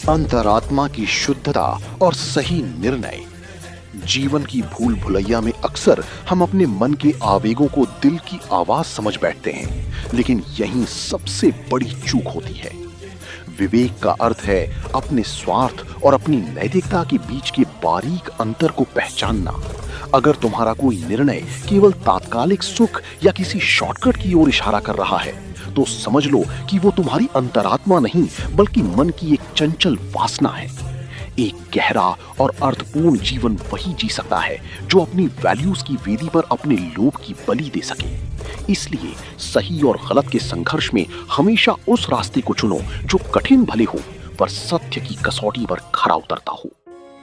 अंतरात्मा की शुद्धता और सही निर्णय। जीवन की भूल भुलैया में अक्सर हम अपने मन के आवेगों को दिल की आवाज समझ बैठते हैं, लेकिन यही सबसे बड़ी चूक होती है। विवेक का अर्थ है अपने स्वार्थ और अपनी नैतिकता के बीच के बारीक अंतर को पहचानना। अगर तुम्हारा कोई निर्णय केवल तात्कालिक सुख या किसी शॉर्टकट की ओर इशारा कर रहा है, तो समझ लो कि वो तुम्हारी अंतरात्मा नहीं बल्कि मन की एक चंचल वासना है। एक गहरा और अर्थपूर्ण जीवन वही जी सकता है जो अपनी वैल्यूज की वेदी पर अपने लोभ की बलि दे सके। इसलिए सही और गलत के संघर्ष में हमेशा उस रास्ते को चुनो जो कठिन भले हो पर सत्य की कसौटी पर खरा उतरता हो।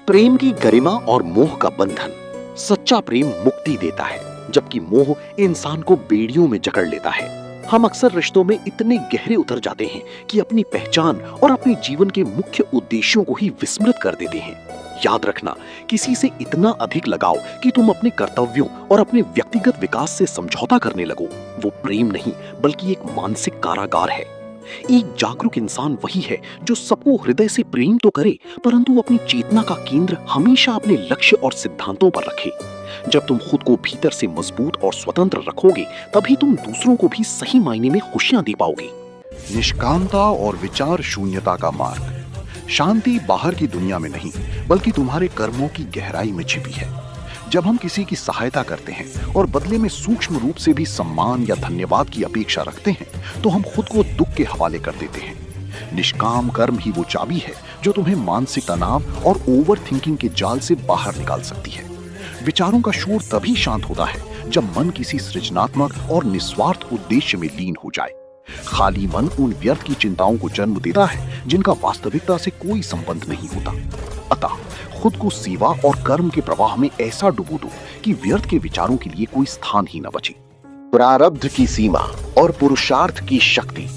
प्रेम की गरिमा और मोह का बंधन। सच्चा प्रेम मुक्ति देता है, जबकि मोह इंसान को बेड़ियों में जकड़ लेता है। हम अक्सर रिश्तों में इतने गहरे उतर जाते हैं कि अपनी पहचान और अपने जीवन के मुख्य उद्देश्यों को ही विस्मृत कर देते हैं। याद रखना, किसी से इतना अधिक लगाओ कि तुम अपने कर्तव्यों और अपने व्यक्तिगत विकास से समझौता करने लगो, वो प्रेम नहीं बल्कि एक मानसिक कारागार है। एक जागरूक इंसान वही है जो सबको हृदय से प्रेम तो करे, परंतु अपनी चेतना का केंद्र हमेशा अपने लक्ष्य और सिद्धांतों पर रखे। जब तुम खुद को भीतर से मजबूत और स्वतंत्र रखोगे, तभी तुम दूसरों को भी सही मायने में खुशियां दे पाओगे। निष्कामता और विचार शून्यता का मार्ग। शांति बाहर की दुनिया में नहीं बल्कि तुम्हारे कर्मों की गहराई में छिपी है। जब हम किसी की सहायता करते हैं और बदले में सूक्ष्म रूप से भी सम्मान या धन्यवाद की अपेक्षा रखते हैं, तो हम खुद को दुख के हवाले कर देते हैं। निष्काम कर्म ही वो चाबी है जो तुम्हें मानसिक तनाव और ओवर थिंकिंग के जाल से बाहर निकाल सकती है। विचारों का शोर तभी शांत होता है जब मन किसी सृजनात्मक और निस्वार्थ उद्देश्य में लीन हो जाए। खाली मन उन व्यर्थ की चिंताओं को जन्म देता है जिनका वास्तविकता से कोई संबंध नहीं होता। अतः खुद को सेवा और कर्म के प्रवाह में ऐसा डुबो दो कि व्यर्थ के विचारों के लिए कोई स्थान ही न बचे। प्रारब्ध की सीमा और पुरुषार्थ की शक्ति।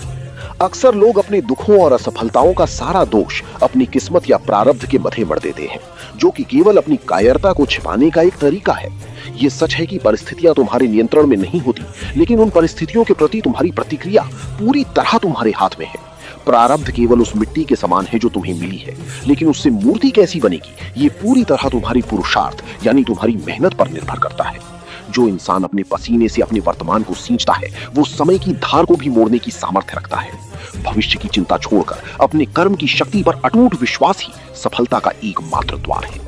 अक्सर लोग अपने दुखों और असफलताओं का सारा दोष अपनी किस्मत या प्रारब्ध के मथे मढ़ देते हैं, जो कि केवल अपनी कायरता को छिपाने का एक तरीका है। ये सच है कि परिस्थितियां तुम्हारे नियंत्रण में नहीं होती, लेकिन उन परिस्थितियों के प्रति तुम्हारी प्रतिक्रिया पूरी तरह तुम्हारे हाथ में है। प्रारब्ध केवल उस मिट्टी के समान है जो तुम्हें मिली है, लेकिन उससे मूर्ति कैसी बनेगी ये पूरी तरह तुम्हारी पुरुषार्थ यानी तुम्हारी मेहनत पर निर्भर करता है। जो इंसान अपने पसीने से अपने वर्तमान को सींचता है, वो समय की धार को भी मोड़ने की सामर्थ्य रखता है। भविष्य की चिंता छोड़कर अपने कर्म की शक्ति पर अटूट विश्वास ही सफलता का एकमात्र द्वार है।